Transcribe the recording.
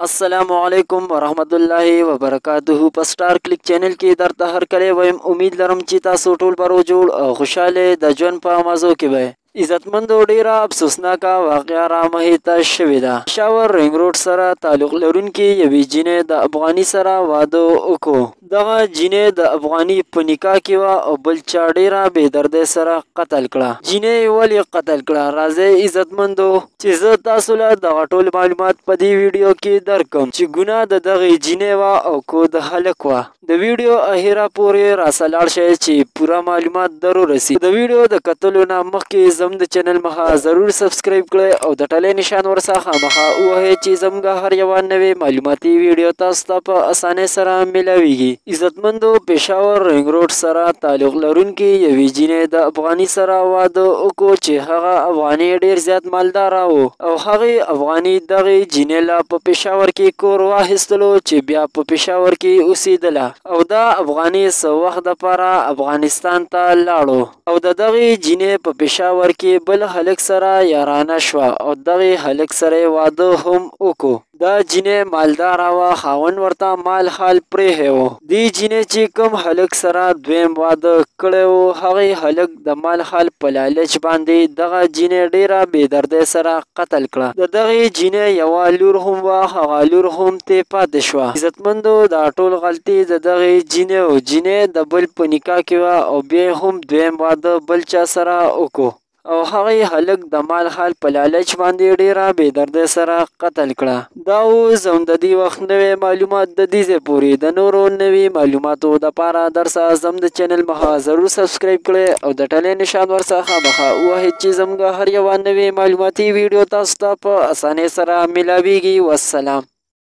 السلام علیکم ورحمت الله وبرکاته په سٹار کلیک چینل کې درته هر کله وایم امید لرم چې تاسو ټول برو جوړ او خوشاله د ژوند په مزو کې وئ عزتمندو ډیره افسوسناکه واقعه رامخې ته شوې ده پشاور رنګ روډ سره تعلق لرونکي یوې جینۍ د افغاني سره واده وکړو دغه جینۍ د افغاني په نکاح کې وه او بل چا ډیره بې دردۍ سره قتل کړه جینۍ ولې قتل کړه راځئ عزتمندو چې زه تاسو له دغه ټول معلومات په دې ویډیو کې درکم چې ګناه د دغې جینۍ وه او کو د هلک وه د ویډیو اخیره پورې راسه لاړ شئ چې پوره معلومات در ورسي د ویډیو د کتلو نه مخکې زموږ د چینل مخه ضرور سبسکرایب کړئ او د ټلې نشان ورڅخه مخه ووهئ چې زموږ هر یوه نوې معلوماتي ویډیو تاسو ته په اسانۍ سره میلاویږي عزتمندو پشاور رنګ روډ سره تعلق لرونکي یوې جینۍ د افغاني سره واده وکړو چې هغه افغاني ډیر زیات مالداره و او هغې افغاني دغې جینۍ له په پشاور کې کور واخیستلو چې بیا په پشاور کې اوسېدله او دا افغاني څه وخت دپاره افغانستان ته لاړو او د دغې جینۍ په پشاور کې بل هلک سره یارانه شوه او دغې هلک سره یې واده هم وکړو دا جینۍ مالداره وه خاوند ورته مال حال پرېښی و دې جینۍ چې کوم هلک سره دویم واده کړی و هغې هلک د مال حال په لالچ باندې دغه جینۍ ډیره بې دردۍ سره قتل کړه د دغې جینۍ یوه لور هم وه هغه لور هم ترې پاتې شوه عزتمندو دا ټول غلطي د دغې جینۍ و جینۍ د بل په نکاح کې وه او بیا هم دویم واده بل چا سره وکړو او هغې هلک د مال حال په لالچ باندې ډیره بې دردۍ سره قتل کړه دا اوس هم د دې وخت نوی معلومات د دې ځای پورې د نورو نوي معلوماتو دپاره درڅه زموږ د چینل مخه ضرور سبسکرایب کړئ او د ټلې نشان ورڅخه مخه ووهئ چې زموږ هر یوه نوې معلوماتي ویډیو تاسو ته په اسانۍ سره میلاویږي والسلام